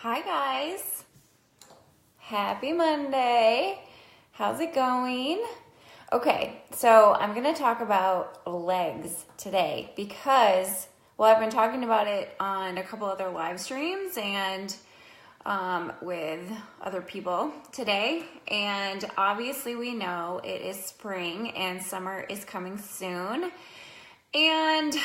Hi guys, happy Monday. How's it going? Okay, so I'm gonna talk about legs today because, well, I've been talking about it on a couple other live streams and with other people today. And obviously we know it is spring and summer is coming soon. And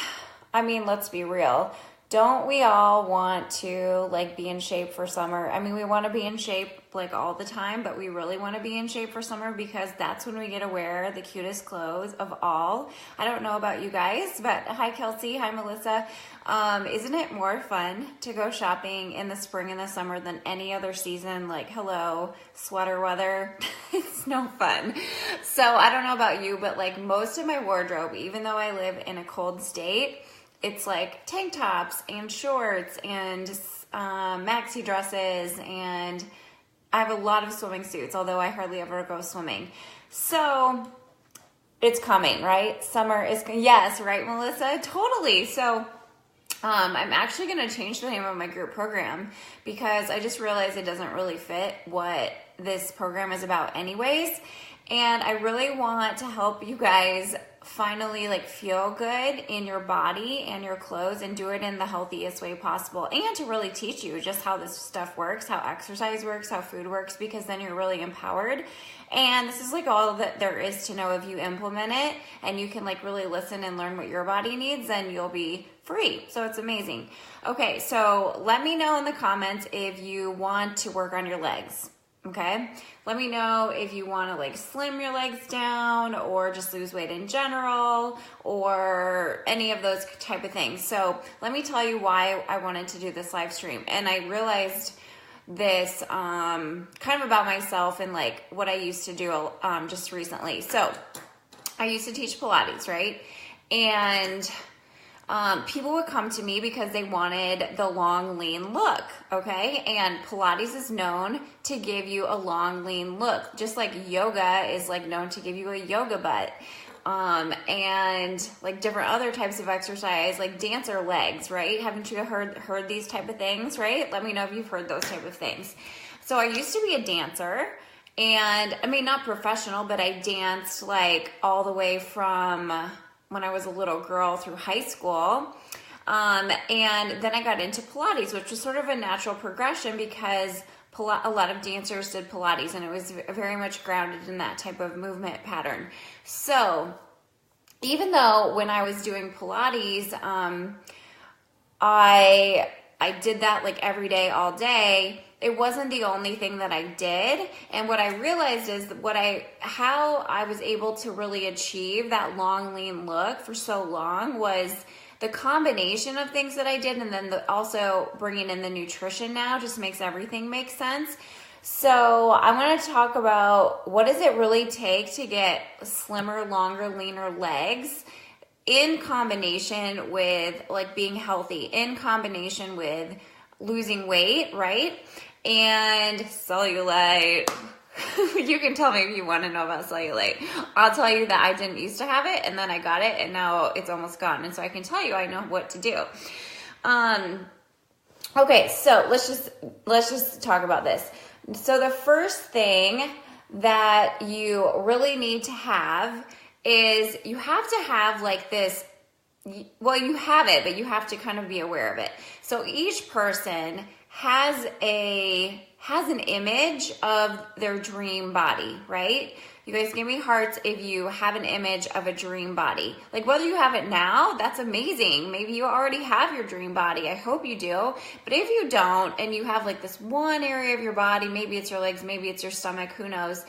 I mean, let's be real. Don't we all want to be in shape for summer? I mean, we want to be in shape all the time, but we really want to be in shape for summer because that's when we get to wear the cutest clothes of all. I don't know about you guys, but hi Kelsey, hi Melissa. Isn't it more fun to go shopping in the spring and the summer than any other season? Hello, sweater weather. It's no fun. So I don't know about you, but most of my wardrobe, even though I live in a cold state, it's tank tops and shorts and maxi dresses, and I have a lot of swimming suits, although I hardly ever go swimming. So it's coming, right? Summer is, yes, right, Melissa? Totally. So I'm actually going to change the name of my group program because I just realized it doesn't really fit what this program is about anyways. And I really want to help you guys finally feel good in your body and your clothes and do it in the healthiest way possible, and to really teach you just how this stuff works, how exercise works, how food works, because then you're really empowered. And this is all that there is to know. If you implement it and you can really listen and learn what your body needs, then you'll be free. So it's amazing. Okay, so let me know in the comments if you want to work on your legs. Okay, let me know if you want to slim your legs down or just lose weight in general or any of those type of things. So let me tell you why I wanted to do this live stream. And I realized this kind of about myself and what I used to do just recently. So I used to teach Pilates, right? And people would come to me because they wanted the long, lean look, okay? And Pilates is known to give you a long, lean look, just like yoga is known to give you a yoga butt. And different other types of exercise, like dancer legs, right? Haven't you heard these type of things, right? Let me know if you've heard those type of things. So I used to be a dancer, and I mean, not professional, but I danced all the way from when I was a little girl through high school. And then I got into Pilates, which was sort of a natural progression because a lot of dancers did Pilates, and it was very much grounded in that type of movement pattern. So even though when I was doing Pilates, I did that every day, all day, it wasn't the only thing that I did. And what I realized is how I was able to really achieve that long, lean look for so long was the combination of things that I did, and then also bringing in the nutrition now just makes everything make sense. So I want to talk about what does it really take to get slimmer, longer, leaner legs in combination with being healthy, in combination with losing weight, right? And cellulite. You can tell me if you want to know about cellulite. I'll tell you that I didn't used to have it, and then I got it, and now it's almost gone. And so I can tell you I know what to do. Okay, so let's just talk about this. So the first thing that you really need to have is you have to have this. Well, you have it, but you have to kind of be aware of it. So each person has an image of their dream body, right? You guys give me hearts if you have an image of a dream body. Whether you have it now, that's amazing. Maybe you already have your dream body. I hope you do. But if you don't, and you have this one area of your body, maybe it's your legs, maybe it's your stomach, who knows,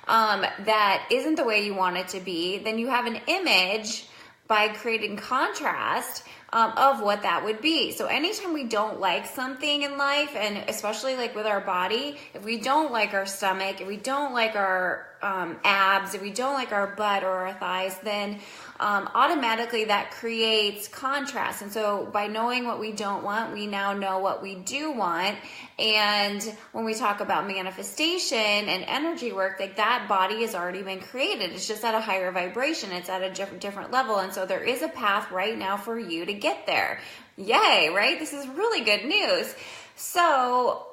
that isn't the way you want it to be, then you have an image by creating contrast of what that would be. So anytime we don't like something in life, and especially with our body, if we don't like our stomach, if we don't like our abs, if we don't like our butt or our thighs, then automatically that creates contrast. And so by knowing what we don't want, we now know what we do want. And when we talk about manifestation and energy work, that body has already been created. It's just at a higher vibration. It's at a different level. And so there is a path right now for you to get there. Yay, right? This is really good news. So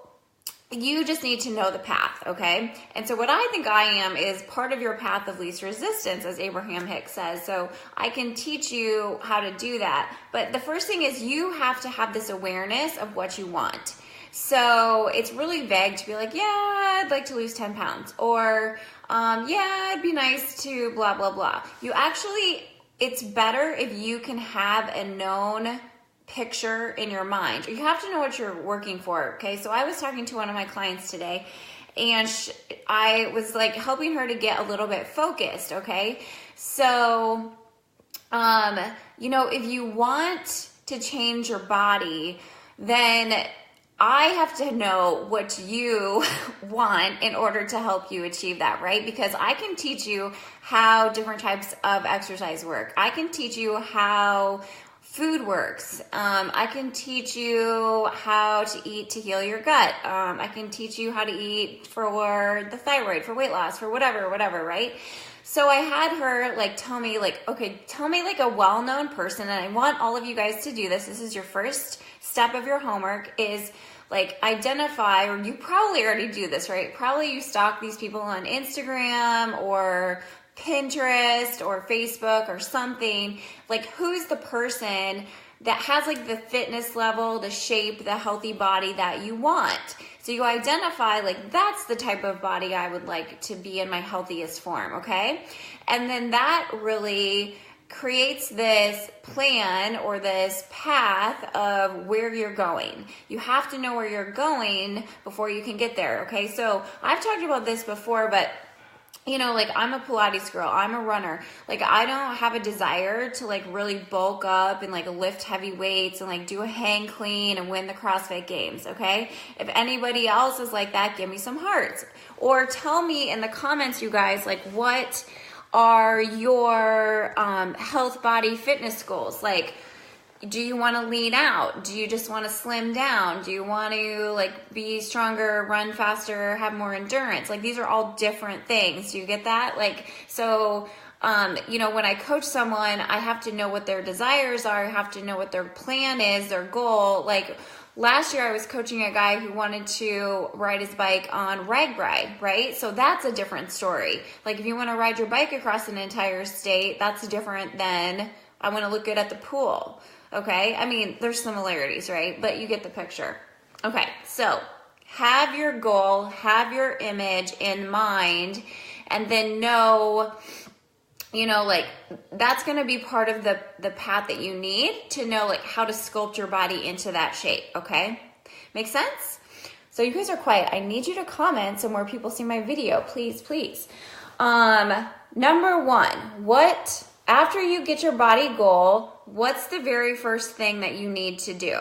you just need to know the path, okay? And so what I think I am is part of your path of least resistance, as Abraham Hicks says. So I can teach you how to do that. But the first thing is you have to have this awareness of what you want. So it's really vague to be like, yeah, I'd like to lose 10 pounds. Or, yeah, it'd be nice to blah, blah, blah. It's better if you can have a known picture in your mind. You have to know what you're working for, okay? So I was talking to one of my clients today, and I was like helping her to get a little bit focused, okay? So, if you want to change your body, then I have to know what you want in order to help you achieve that, right? Because I can teach you how different types of exercise work. I can teach you how food works. I can teach you how to eat to heal your gut. I can teach you how to eat for the thyroid, for weight loss, for whatever, right? So I had her tell me a well-known person, and I want all of you guys to do this. This is your first step of your homework is identify, or you probably already do this, right? Probably you stalk these people on Instagram or Pinterest or Facebook or something. Who's the person that has the fitness level, the shape, the healthy body that you want? So you identify that's the type of body I would like to be in my healthiest form, okay? And then that really creates this plan or this path of where you're going. You have to know where you're going before you can get there, okay? So I've talked about this before, but I'm a Pilates girl, I'm a runner. I don't have a desire to really bulk up and lift heavy weights and do a hang clean and win the CrossFit games, okay? If anybody else is like that, give me some hearts. Or tell me in the comments, you guys, what are your health, body, fitness goals? Do you want to lean out? Do you just want to slim down? Do you want to be stronger, run faster, have more endurance? These are all different things. Do you get that? When I coach someone, I have to know what their desires are. I have to know what their plan is, their goal. Last year I was coaching a guy who wanted to ride his bike on RagRide, right? So that's a different story. If you want to ride your bike across an entire state, that's different than I want to look good at the pool. Okay, I mean, there's similarities, right? But you get the picture. Okay, so have your goal, have your image in mind, and then know, that's going to be part of the path that you need to know, how to sculpt your body into that shape, okay? Make sense? So you guys are quiet. I need you to comment so more people see my video, please, please. Number one, after you get your body goal, what's the very first thing that you need to do?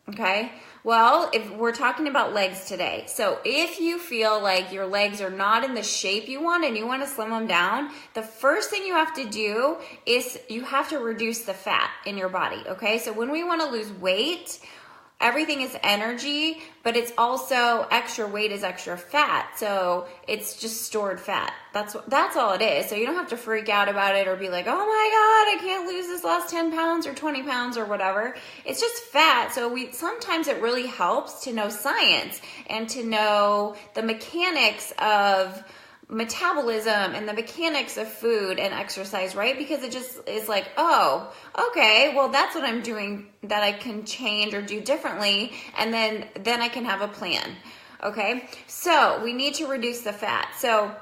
Okay. Well, if we're talking about legs today, so if you feel like your legs are not in the shape you want and you want to slim them down, the first thing you have to do is you have to reduce the fat in your body. Okay. So when we want to lose weight, everything is energy, but it's also extra weight is extra fat. So it's just stored fat. That's all it is. So you don't have to freak out about it or be like, oh my God, I can't lose this last 10 pounds or 20 pounds or whatever. It's just fat. So sometimes it really helps to know science and to know the mechanics of metabolism and the mechanics of food and exercise, right? Because it just is oh, okay, well, that's what I'm doing that I can change or do differently. And then I can have a plan. Okay. So we need to reduce the fat. So,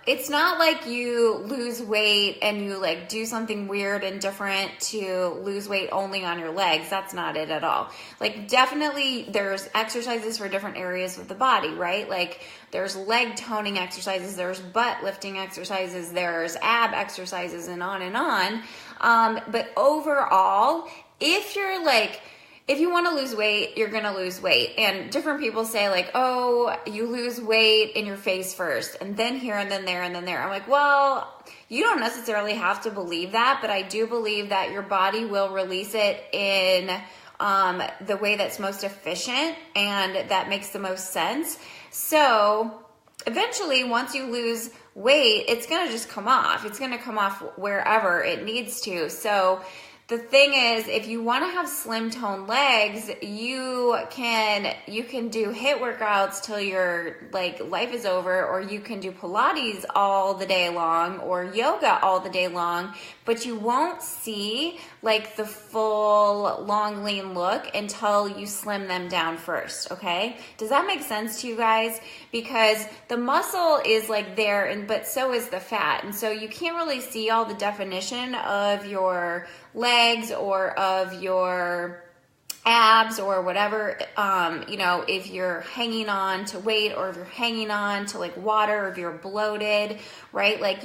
it's not like you lose weight and you do something weird and different to lose weight only on your legs. That's not it at all. Definitely there's exercises for different areas of the body, right? There's leg toning exercises, there's butt lifting exercises, there's ab exercises, and on and on. But overall, if you're if you want to lose weight, you're going to lose weight. And different people say oh, you lose weight in your face first and then here and then there and then there. I'm well, you don't necessarily have to believe that, but I do believe that your body will release it in the way that's most efficient and that makes the most sense. So eventually, once you lose weight, it's going to just come off. It's going to come off wherever it needs to. So the thing is, if you want to have slim toned legs, you can do HIIT workouts till your like life is over, or you can do Pilates all the day long or yoga all the day long, but you won't see like the full long lean look until you slim them down first. Okay, does that make sense to you guys? Because the muscle is like there, and but so is the fat, and so you can't really see all the definition of your legs or of your abs or whatever, you know, if you're hanging on to weight, or if you're hanging on to like water, or if you're bloated, right? Like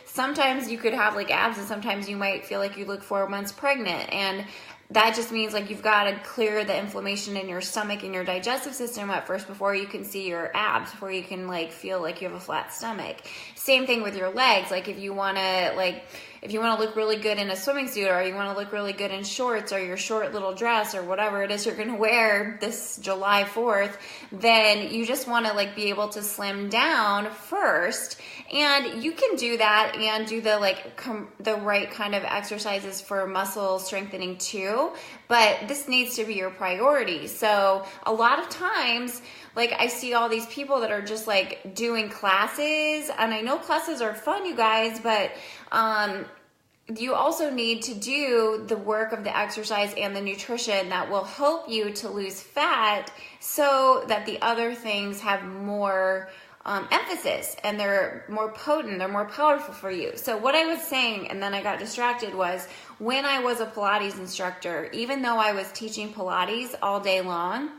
sometimes you could have like abs, and sometimes you might feel like you look 4 months pregnant, and that just means like you've got to clear the inflammation in your stomach and your digestive system at first before you can see your abs, before you can like feel like you have a flat stomach. Same thing with your legs. Like if you want to look really good in a swimming suit, or you want to look really good in shorts, or your short little dress, or whatever it is you're going to wear this July 4th, then you just want to like be able to slim down first. And you can do that and do the the right kind of exercises for muscle strengthening too, but this needs to be your priority. So a lot of times, like I see all these people that are just like doing classes, and I know classes are fun, you guys, but you also need to do the work of the exercise and the nutrition that will help you to lose fat, so that the other things have more emphasis, and they're more potent, they're more powerful for you. So what I was saying, and then I got distracted, was when I was a Pilates instructor, even though I was teaching Pilates all day long,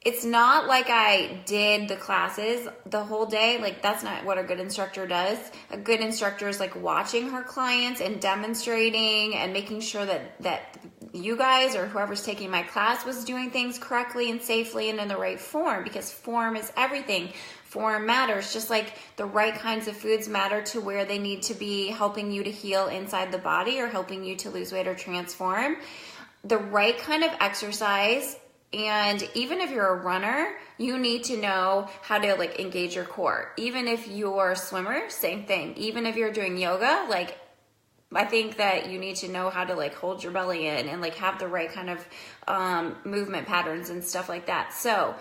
it's not like I did the classes the whole day. Like that's not what a good instructor does. A good instructor is like watching her clients and demonstrating and making sure that you guys or whoever's taking my class was doing things correctly and safely and in the right form, because form is everything. Form matters, just like the right kinds of foods matter to where they need to be helping you to heal inside the body or helping you to lose weight or transform. The right kind of exercise. And even if you're a runner, you need to know how to like engage your core. Even if you're a swimmer, same thing. Even if you're doing yoga, like I think that you need to know how to like hold your belly in and like have the right kind of movement patterns and stuff like that. So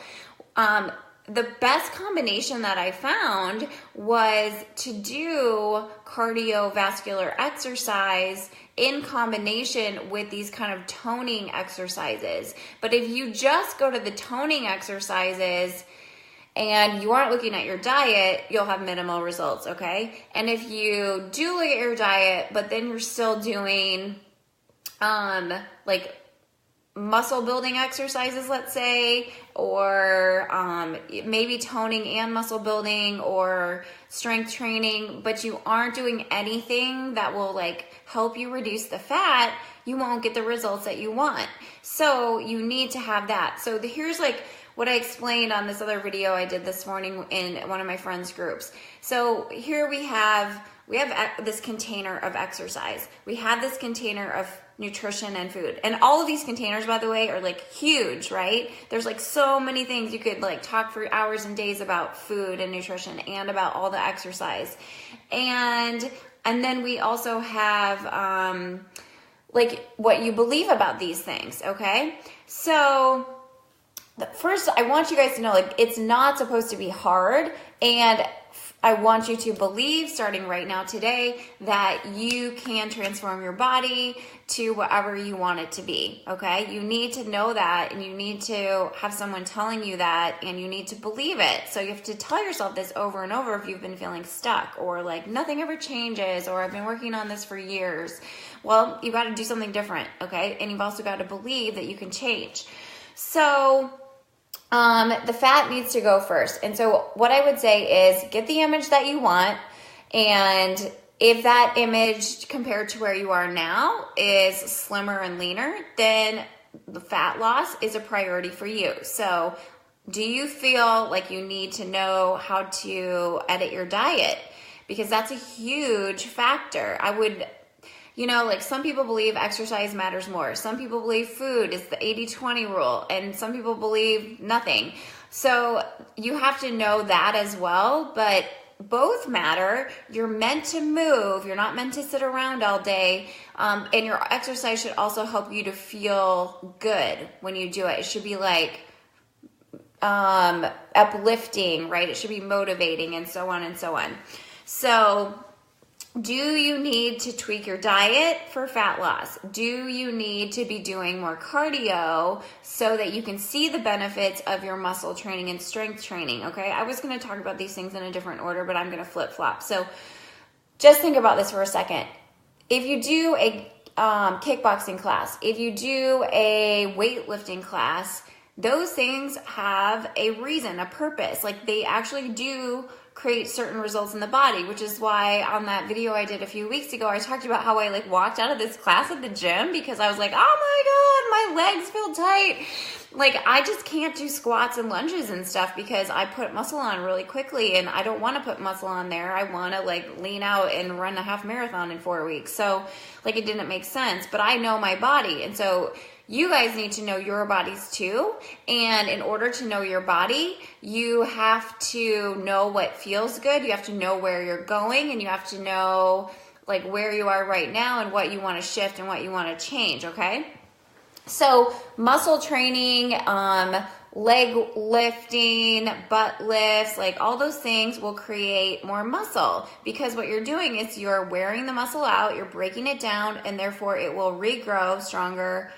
the best combination that I found was to do cardiovascular exercise in combination with these kind of toning exercises. But if you just go to the toning exercises and you aren't looking at your diet, you'll have minimal results, okay? And if you do look at your diet, but then you're still doing like muscle building exercises, let's say, or maybe toning and muscle building or strength training, but you aren't doing anything that will like help you reduce the fat, you won't get the results that you want. So you need to have that. So here's like what I explained on this other video I did this morning in one of my friends' groups. So here we have this container of exercise. We have this container of nutrition and food. And all of these containers, by the way, are like huge, right? There's like so many things you could like talk for hours and days about food and nutrition and about all the exercise. And then we also have like what you believe about these things, okay? So first, I want you guys to know, like, it's not supposed to be hard, and I want you to believe, starting right now today, that you can transform your body to whatever you want it to be, okay? You need to know that, and you need to have someone telling you that, and you need to believe it. So you have to tell yourself this over and over if you've been feeling stuck, or like nothing ever changes, or I've been working on this for years. Well, you got to do something different, okay? And you've also got to believe that you can change. So the fat needs to go first. And so what I would say is get the image that you want. And if that image compared to where you are now is slimmer and leaner, then the fat loss is a priority for you. So do you feel like you need to know how to edit your diet? Because that's a huge factor. I would, like some people believe exercise matters more. Some people believe food is the 80-20 rule, and some people believe nothing. So you have to know that as well. But both matter. You're meant to move. You're not meant to sit around all day. And your exercise should also help you to feel good when you do it. It should be like uplifting, right? It should be motivating, and so on and so on. So do you need to tweak your diet for fat loss? Do you need to be doing more cardio so that you can see the benefits of your muscle training and strength training? Okay, I was going to talk about these things in a different order, but I'm going to flip-flop. So just think about this for a second. If you do a kickboxing class, if you do a weightlifting class, those things have a reason, a purpose. Like, they actually do create certain results in the body, which is why on that video I did a few weeks ago, I talked about how I like walked out of this class at the gym because I was like, oh my God, my legs feel tight. Like, I just can't do squats and lunges and stuff because I put muscle on really quickly, and I don't want to put muscle on there. I want to like lean out and run a half marathon in 4 weeks. So like, it didn't make sense, but I know my body. And so you guys need to know your bodies too. And in order to know your body, you have to know what feels good. You have to know where you're going, and you have to know like where you are right now and what you want to shift and what you want to change. Okay. So muscle training, leg lifting, butt lifts, like all those things will create more muscle, because what you're doing is you're wearing the muscle out, you're breaking it down, and therefore it will regrow stronger,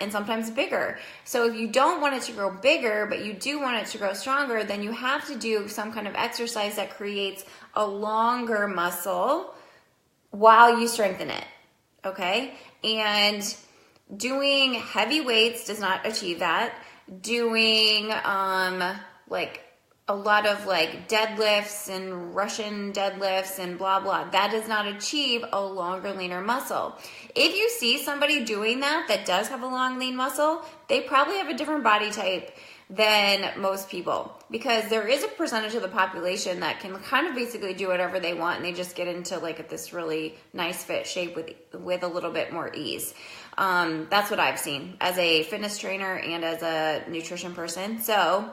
and sometimes bigger. So if you don't want it to grow bigger, but you do want it to grow stronger, then you have to do some kind of exercise that creates a longer muscle while you strengthen it. Okay. And doing heavy weights does not achieve that. Doing like a lot of like deadlifts and Russian deadlifts and blah blah, that does not achieve a longer, leaner muscle. If you see somebody doing that does have a long, lean muscle, they probably have a different body type than most people, because there is a percentage of the population that can kind of basically do whatever they want, and they just get into like this really nice fit shape with a little bit more ease. That's what I've seen as a fitness trainer and as a nutrition person. So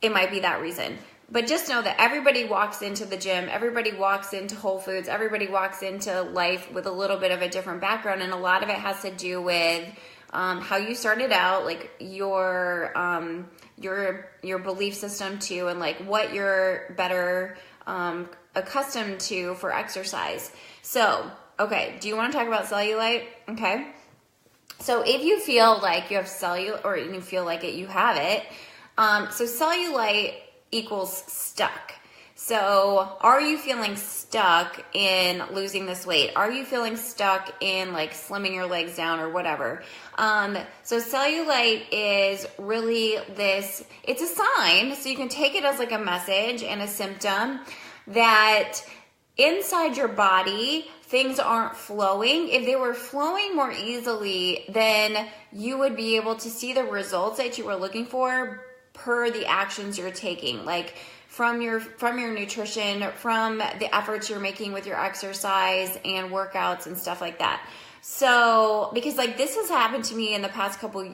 it might be that reason. But just know that everybody walks into the gym, everybody walks into Whole Foods, everybody walks into life with a little bit of a different background, and a lot of it has to do with how you started out, like your belief system too, and like what you're better accustomed to for exercise. So, okay, do you want to talk about cellulite? Okay. So if you feel like you have cellulite, or you feel like you have it, so cellulite equals stuck. So are you feeling stuck in losing this weight? Are you feeling stuck in like slimming your legs down or whatever? So cellulite is really it's a sign. So you can take it as like a message and a symptom that inside your body, things aren't flowing. If they were flowing more easily, then you would be able to see the results that you were looking for per the actions you're taking, like from your nutrition, from the efforts you're making with your exercise and workouts and stuff like that. So, because like this has happened to me in the past couple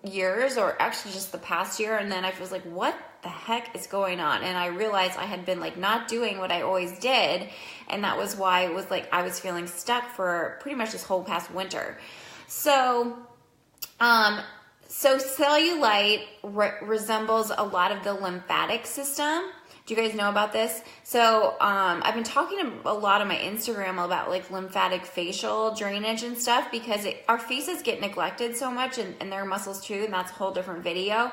years, or actually just the past year, and then I was like, what the heck is going on? And I realized I had been like not doing what I always did, and that was why it was like I was feeling stuck for pretty much this whole past winter. So cellulite resembles a lot of the lymphatic system. Do you guys know about this? So I've been talking a lot on my Instagram about like lymphatic facial drainage and stuff, because our faces get neglected so much, and their muscles too, and that's a whole different video.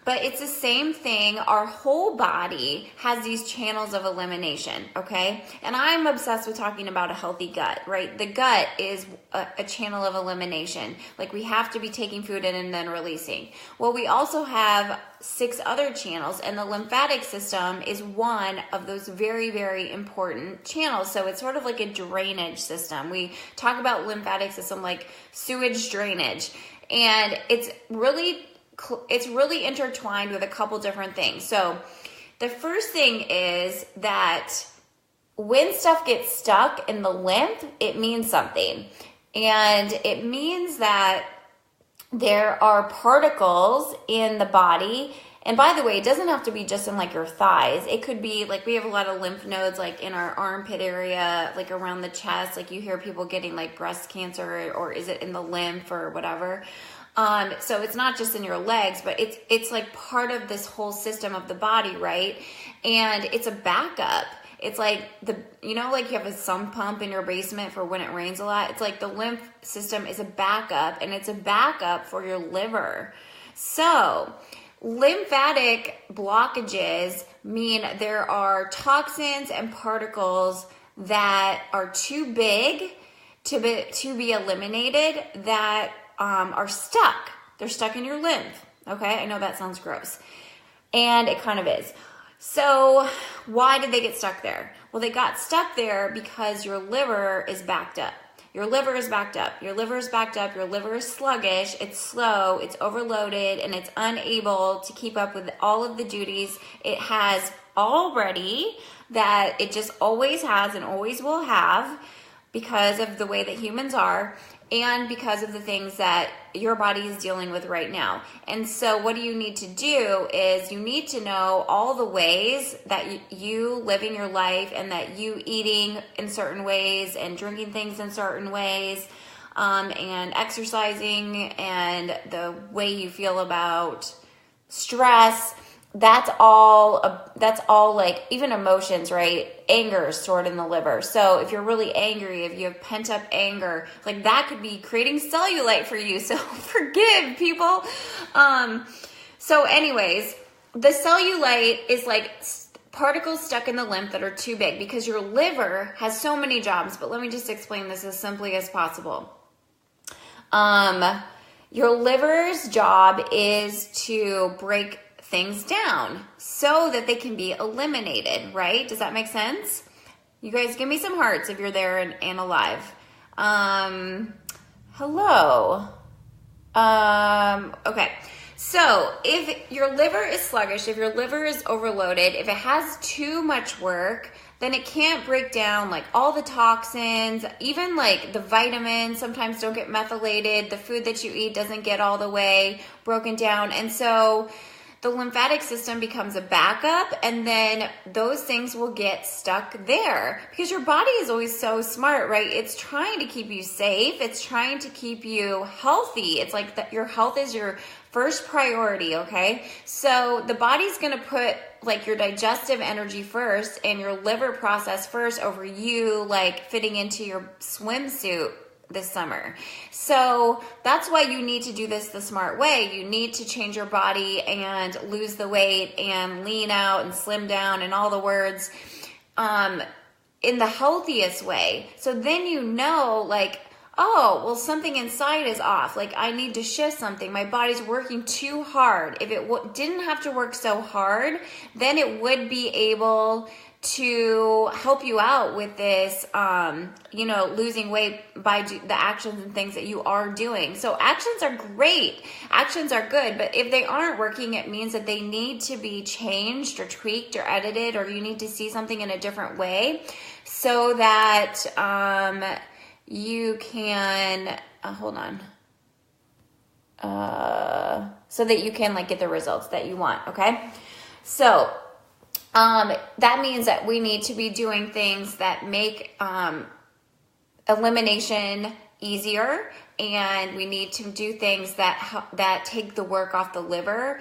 But it's the same thing. Our whole body has these channels of elimination, okay? And I'm obsessed with talking about a healthy gut, right? The gut is a channel of elimination. Like, we have to be taking food in and then releasing. Well, we also have 6 other channels, and the lymphatic system is one of those very, very important channels. So it's sort of like a drainage system. We talk about lymphatic system like sewage drainage, and it's really intertwined with a couple different things. So the first thing is that when stuff gets stuck in the lymph, it means something. And it means that there are particles in the body, And by the way, it doesn't have to be just in like your thighs. It could be like, we have a lot of lymph nodes like in our armpit area, like around the chest. Like you hear people getting like breast cancer, or is it in the lymph or whatever. So it's not just in your legs, but it's like part of this whole system of the body, right? And it's a backup. It's like like you have a sump pump in your basement for when it rains a lot. It's like the lymph system is a backup, and it's a backup for your liver. So lymphatic blockages mean there are toxins and particles that are too big to be eliminated that are stuck. They're stuck in your lymph. Okay, I know that sounds gross, and it kind of is. So why did they get stuck there? Well, they got stuck there because your liver is backed up. Your liver is backed up. Your liver is backed up. Your liver is sluggish. It's slow. It's overloaded, and it's unable to keep up with all of the duties it has already, that it just always has and always will have because of the way that humans are, and because of the things that your body is dealing with right now. And so what you need to do is you need to know all the ways that you living your life, and that you eating in certain ways and drinking things in certain ways, and exercising, and the way you feel about stress. That's all like even emotions, right? Anger is stored in the liver. So if you're really angry, if you have pent up anger, like that could be creating cellulite for you. So forgive people. So anyways, the cellulite is like particles stuck in the lymph that are too big, because your liver has so many jobs. But let me just explain this as simply as possible. Your liver's job is to break things down so that they can be eliminated, right? Does that make sense? You guys give me some hearts if you're there and alive. Hello. Okay. So if your liver is sluggish, if your liver is overloaded, if it has too much work, then it can't break down like all the toxins, even like the vitamins sometimes don't get methylated. The food that you eat doesn't get all the way broken down. And so the lymphatic system becomes a backup, and then those things will get stuck there because your body is always so smart, right? It's trying to keep you safe. It's trying to keep you healthy. It's like that your health is your first priority, okay? So the body's going to put like your digestive energy first and your liver process first over you like fitting into your swimsuit this summer. So that's why you need to do this the smart way. You need to change your body and lose the weight and lean out and slim down and all the words in the healthiest way. So then you know like, oh, well, something inside is off. Like I need to shift something. My body's working too hard. If it didn't have to work so hard, then it would be able to help you out with this, losing weight by the actions and things that you are doing. So actions are great. Actions are good. But if they aren't working, it means that they need to be changed or tweaked or edited, or you need to see something in a different way so that you can, so that you can like get the results that you want. Okay. So that means that we need to be doing things that make elimination easier, and we need to do things that take the work off the liver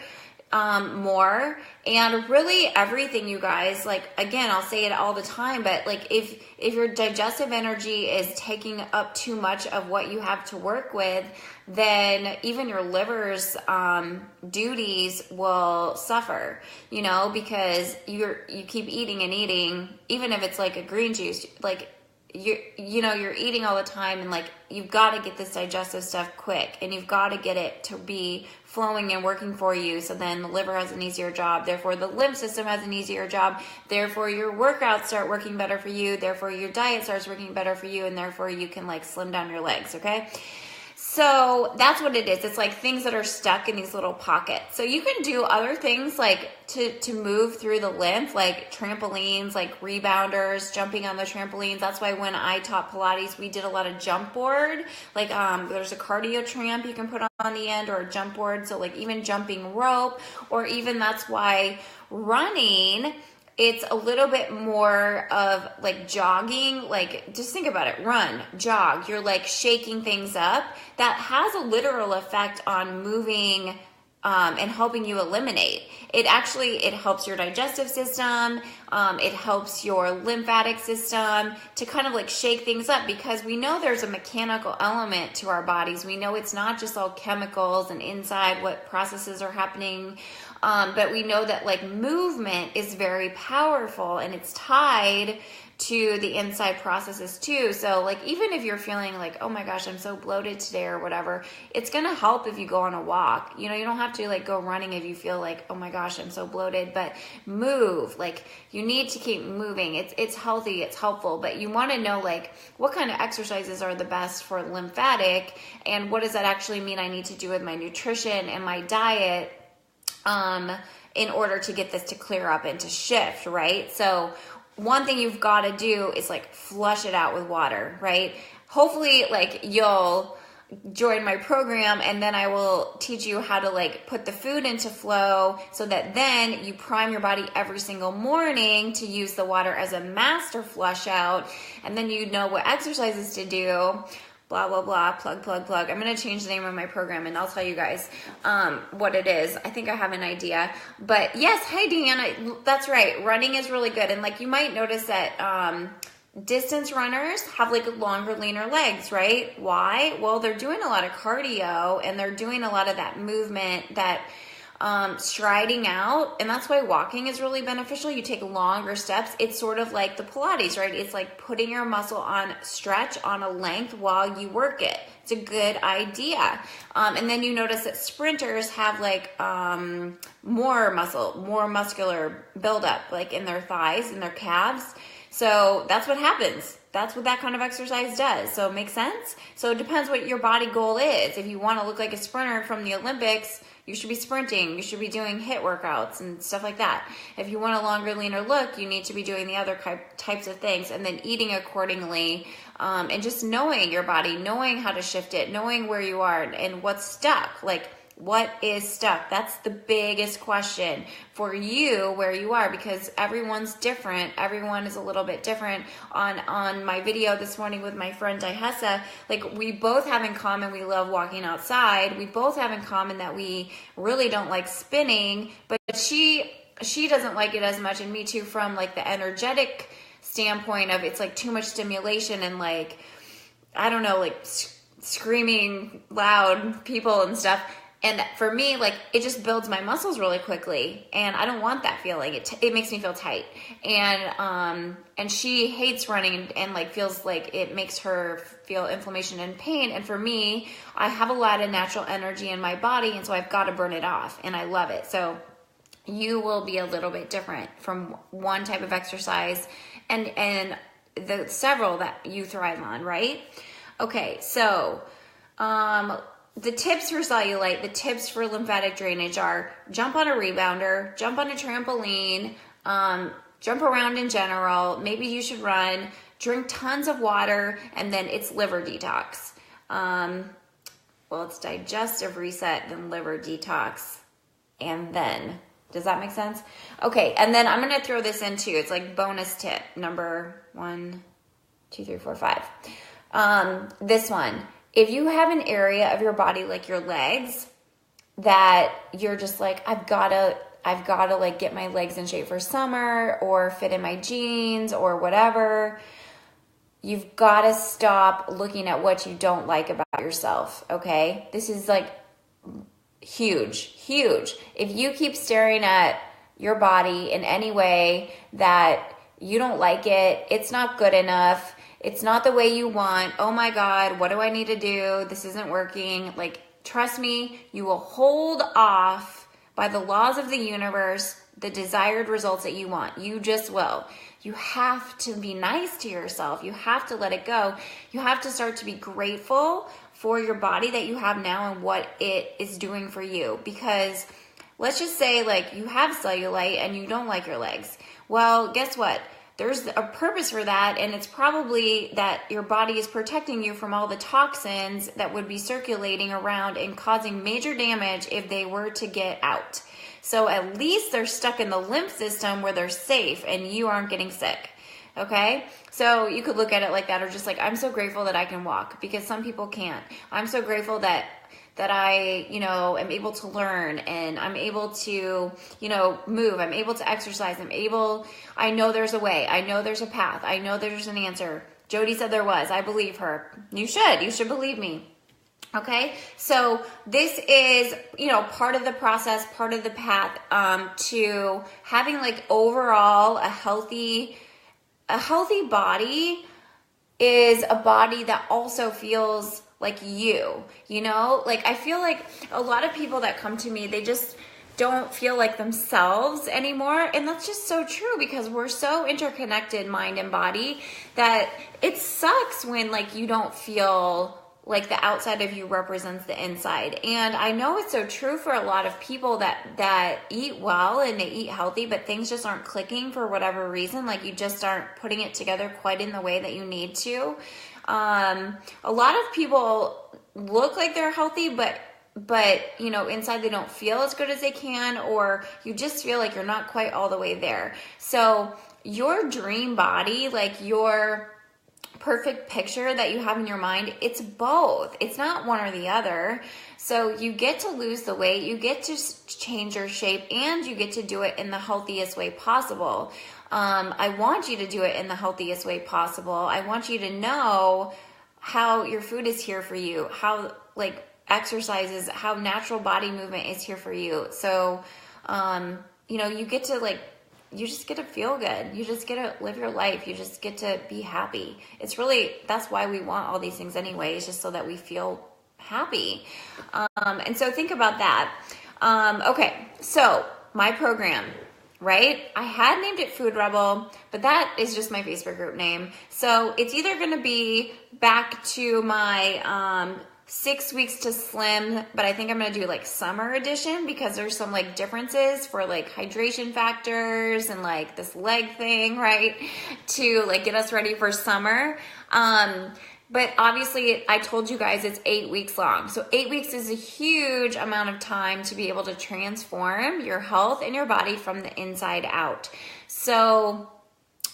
more. And really everything, you guys, like again, I'll say it all the time, but like if your digestive energy is taking up too much of what you have to work with, then even your liver's duties will suffer, because you keep eating and eating, even if it's like a green juice, like you're eating all the time, and like you've got to get this digestive stuff quick, and you've got to get it to be flowing and working for you. So then the liver has an easier job, therefore the lymph system has an easier job, therefore your workouts start working better for you, therefore your diet starts working better for you, and therefore you can like slim down your legs. Okay. So that's what it is. It's like things that are stuck in these little pockets. So you can do other things like to move through the lymph, like trampolines, like rebounders, jumping on the trampolines. That's why when I taught Pilates, we did a lot of jump board. Like there's a cardio tramp you can put on the end, or a jump board. So like even jumping rope, or even that's why running, it's a little bit more of like jogging. Like just think about it, run, jog, you're like shaking things up. That has a literal effect on moving and helping you eliminate. It helps your digestive system. It helps your lymphatic system to kind of like shake things up, because we know there's a mechanical element to our bodies. We know it's not just all chemicals and inside what processes are happening. But we know that like movement is very powerful, and it's tied to the inside processes too. So like even if you're feeling like, oh my gosh, I'm so bloated today or whatever, it's gonna help if you go on a walk. You know, you don't have to like go running if you feel like, oh my gosh, I'm so bloated, but move. Like you need to keep moving. It's healthy, it's helpful, but you wanna know like what kind of exercises are the best for lymphatic, and what does that actually mean I need to do with my nutrition and my diet in order to get this to clear up and to shift, right? So one thing you've got to do is like flush it out with water, right? Hopefully like you'll join my program, and then I will teach you how to like put the food into flow, so that then you prime your body every single morning to use the water as a master flush out, and then you know what exercises to do. Blah, blah, blah, plug, plug, plug. I'm going to change the name of my program, and I'll tell you guys what it is. I think I have an idea. But yes, hi, Deanna. That's right. Running is really good. And like you might notice that distance runners have like longer, leaner legs, right? Why? Well, they're doing a lot of cardio, and they're doing a lot of that movement, that striding out, and that's why walking is really beneficial. You take longer steps. It's sort of like the Pilates, right? It's like putting your muscle on stretch on a length while you work it. It's a good idea. And then you notice that sprinters have like more muscular buildup, like in their thighs and their calves. So that's what happens. That's what that kind of exercise does. So it makes sense? So it depends what your body goal is. If you want to look like a sprinter from the Olympics, you should be sprinting. You should be doing HIIT workouts and stuff like that. If you want a longer, leaner look, you need to be doing the other types of things, and then eating accordingly, and just knowing your body, knowing how to shift it, knowing where you are and what's stuck. Like, what is stuck? That's the biggest question for you, where you are, because everyone's different. Everyone is a little bit different. On my video this morning with my friend Dihessa, like we both have in common, we love walking outside. We both have in common that we really don't like spinning, but she doesn't like it as much, and me too, from like the energetic standpoint of it's like too much stimulation and like, I don't know, like screaming loud people and stuff. And for me, like, it just builds my muscles really quickly, and I don't want that feeling. It makes me feel tight, and she hates running and like feels like it makes her feel inflammation and pain. And for me, I have a lot of natural energy in my body, and so I've got to burn it off, and I love it. So you will be a little bit different from one type of exercise and the several that you thrive on, right? Okay, so the tips for cellulite, the tips for lymphatic drainage are jump on a rebounder, jump on a trampoline, jump around in general. Maybe you should run, drink tons of water, and then it's liver detox. Well, it's digestive reset, then liver detox, and then, does that make sense? Okay, and then I'm going to throw this in too. It's like bonus tip number 1, 2, 3, 4, 5. This one. If you have an area of your body, like your legs, that you're just like, I've got to like get my legs in shape for summer, or fit in my jeans or whatever, you've got to stop looking at what you don't like about yourself, okay? This is like huge, huge. If you keep staring at your body in any way that you don't like it, it's not good enough, it's not the way you want, oh my God, what do I need to do? This isn't working. Like, trust me, you will hold off by the laws of the universe the desired results that you want. You just will. You have to be nice to yourself. You have to let it go. You have to start to be grateful for your body that you have now and what it is doing for you. Because let's just say like you have cellulite and you don't like your legs. Well, guess what? There's a purpose for that, and it's probably that your body is protecting you from all the toxins that would be circulating around and causing major damage if they were to get out. So at least they're stuck in the lymph system where they're safe and you aren't getting sick. Okay? So you could look at it like that, or just like, I'm so grateful that I can walk, because some people can't. I'm so grateful that I, am able to learn, and I'm able to, move. I'm able to exercise. I know there's a way. I know there's a path. I know there's an answer. Jody said there was. I believe her. You should believe me. Okay. So this is, part of the process, part of the path, to having like overall a healthy body is a body that also feels like like I feel like a lot of people that come to me, they just don't feel like themselves anymore. And that's just so true, because we're so interconnected, mind and body, that it sucks when like you don't feel like the outside of you represents the inside. And I know it's so true for a lot of people that eat well and they eat healthy, but things just aren't clicking for whatever reason. Like you just aren't putting it together quite in the way that you need to. A lot of people look like they're healthy, but inside they don't feel as good as they can, or you just feel like you're not quite all the way there. So your dream body, like your perfect picture that you have in your mind, it's both. It's not one or the other. So you get to lose the weight, you get to change your shape, and you get to do it in the healthiest way possible. I want you to do it in the healthiest way possible. I want you to know how your food is here for you, how like exercises, how natural body movement is here for you. So, you get to you just get to feel good. You just get to live your life. You just get to be happy. That's why we want all these things anyway. It's just so that we feel happy. And so think about that. Okay. So my program, right? I had named it Food Rebel, but that is just my Facebook group name. So it's either going to be back to my 6 weeks to slim, but I think I'm going to do like summer edition, because there's some like differences for like hydration factors and like this leg thing, right? To like get us ready for summer. But obviously I told you guys it's 8 weeks long. So 8 weeks is a huge amount of time to be able to transform your health and your body from the inside out. So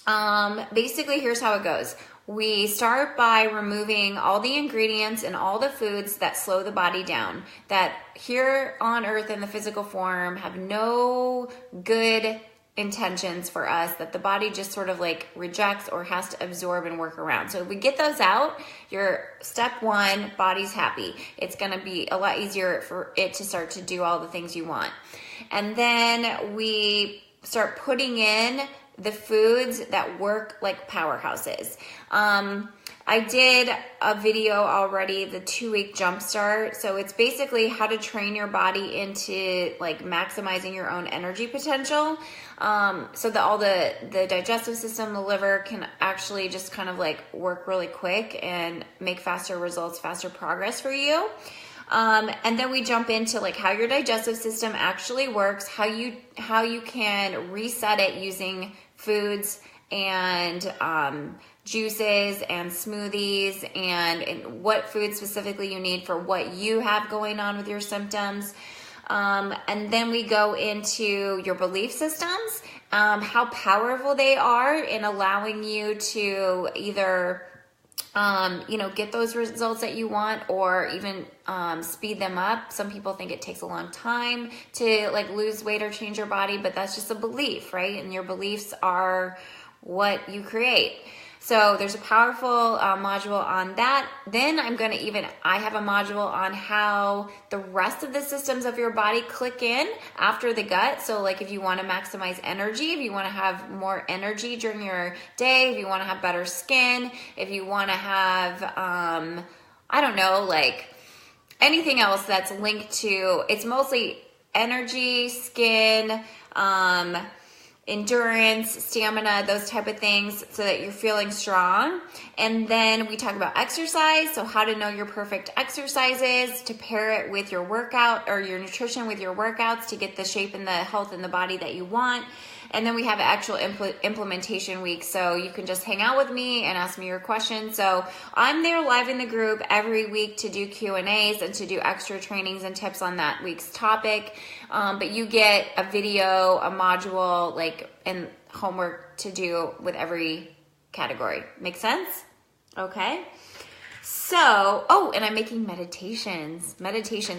basically here's how it goes. We start by removing all the ingredients and all the foods that slow the body down, that here on earth in the physical form have no good intentions for us, that the body just sort of like rejects or has to absorb and work around. So if we get those out, your step one, body's happy. It's going to be a lot easier for it to start to do all the things you want. And then we start putting in the foods that work like powerhouses. I did a video already, the 2-week jumpstart. So it's basically how to train your body into like maximizing your own energy potential. So that all the digestive system, the liver can actually just kind of like work really quick and make faster results, faster progress for you. And then we jump into like how your digestive system actually works, how you can reset it using foods and juices and smoothies, and what food specifically you need for what you have going on with your symptoms. And then we go into your belief systems, how powerful they are in allowing you to either get those results that you want, or even speed them up. Some people think it takes a long time to like lose weight or change your body, but that's just a belief, right? And your beliefs are what you create. So there's a powerful module on that. Then I have a module on how the rest of the systems of your body click in after the gut. So like if you want to maximize energy, if you want to have more energy during your day, if you want to have better skin, if you want to have, like anything else that's linked to, it's mostly energy, skin, endurance, stamina, those type of things so that you're feeling strong. And then we talk about exercise, so how to know your perfect exercises, to pair it with your workout or your nutrition with your workouts to get the shape and the health in the body that you want. And then we have an actual implementation week, so you can just hang out with me and ask me your questions. So I'm there live in the group every week to do Q&As and to do extra trainings and tips on that week's topic. But you get a video, a module, like, and homework to do with every category. Make sense? Okay. So, oh, and I'm making meditations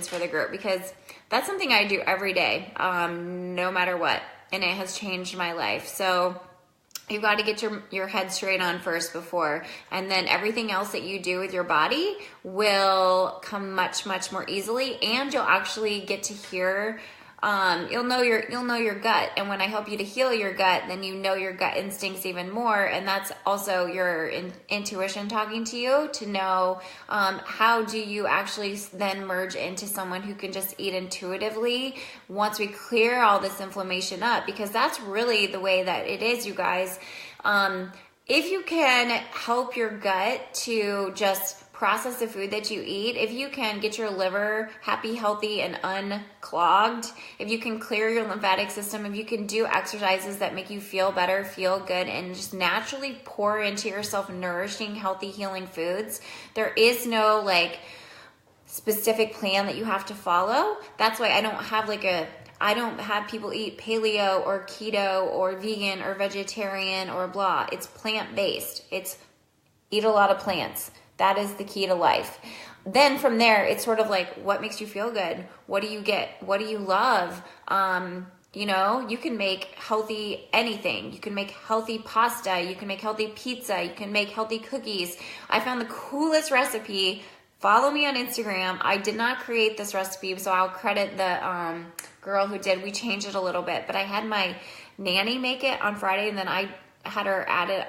for the group because that's something I do every day, no matter what. And it has changed my life. So you've got to get your head straight on first before, and then everything else that you do with your body will come much, much more easily, and you'll actually get to hear, you'll know your gut. And when I help you to heal your gut, then you know your gut instincts even more. And that's also your intuition talking to you to know how do you actually then merge into someone who can just eat intuitively once we clear all this inflammation up, because that's really the way that it is, you guys. If you can help your gut to just process the food that you eat, if you can get your liver happy, healthy, and unclogged, if you can clear your lymphatic system, if you can do exercises that make you feel better, feel good, and just naturally pour into yourself nourishing, healthy, healing foods, there is no like specific plan that you have to follow. That's why I don't have people eat paleo or keto or vegan or vegetarian or blah. It's plant-based. It's eat a lot of plants. That is the key to life. Then from there, it's sort of like, what makes you feel good? What do you get? What do you love? You can make healthy anything. You can make healthy pasta. You can make healthy pizza. You can make healthy cookies. I found the coolest recipe. Follow me on Instagram. I did not create this recipe, so I'll credit the girl who did. We changed it a little bit, but I had my nanny make it on Friday, and then I had her add it,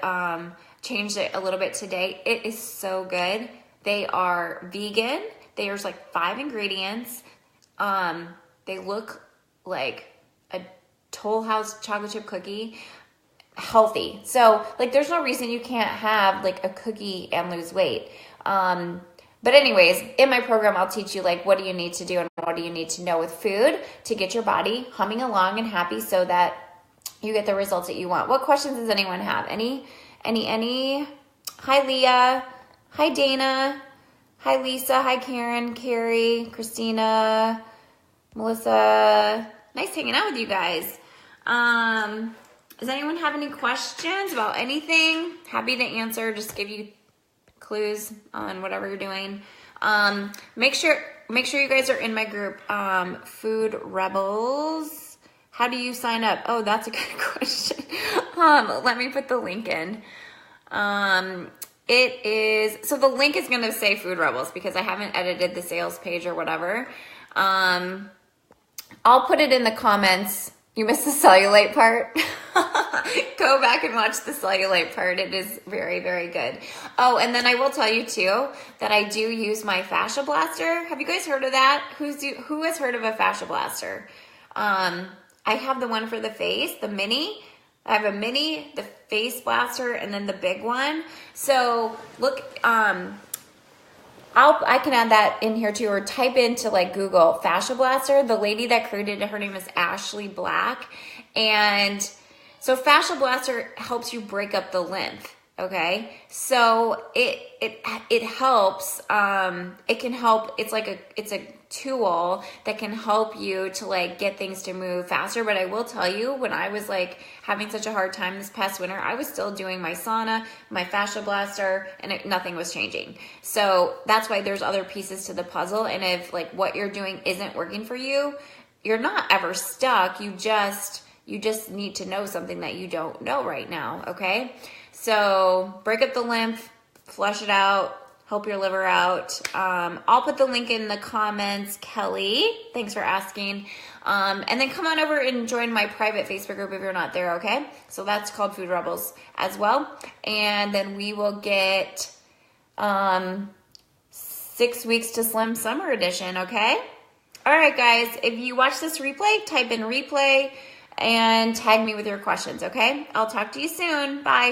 changed it a little bit today. It is so good. They are vegan. There's like 5 ingredients. They look like a Toll House chocolate chip cookie. Healthy. So like there's no reason you can't have like a cookie and lose weight. But anyways, in my program, I'll teach you like what do you need to do and what do you need to know with food to get your body humming along and happy so that you get the results that you want. What questions does anyone have? Any? Hi, Leah. Hi, Dana. Hi, Lisa. Hi, Karen, Carrie, Christina, Melissa. Nice hanging out with you guys. Does anyone have any questions about anything? Happy to answer. Just give you clues on whatever you're doing. Make sure you guys are in my group, Food Rebels. How do you sign up? Oh, that's a good question. Let me put the link in. So the link is going to say Food Rebels because I haven't edited the sales page or whatever. I'll put it in the comments. You missed the cellulite part. Go back and watch the cellulite part. It is very, very good. Oh, and then I will tell you too that I do use my fascia blaster. Have you guys heard of that? Who has heard of a fascia blaster? I have the one for the face, the mini. I have a mini, the face blaster, and then the big one. So look, I can add that in here too, or type into like Google fascia blaster. The lady that created it, her name is Ashley Black. And so fascia blaster helps you break up the lymph. Okay. So it helps, it can help. It's a tool that can help you to like get things to move faster. But I will tell you, when I was like having such a hard time this past winter, I was still doing my sauna, my fascia blaster, and nothing was changing. So that's why there's other pieces to the puzzle. And if like what you're doing isn't working for you, you're not ever stuck. You just need to know something that you don't know right now. Okay. So break up the lymph, flush it out, help your liver out. I'll put the link in the comments, Kelly. Thanks for asking. And then come on over and join my private Facebook group if you're not there, okay? So that's called Food Rebels as well. And then we will get 6 weeks to Slim Summer Edition, okay? All right, guys, if you watch this replay, type in replay. and tag me with your questions, okay? I'll talk to you soon. Bye.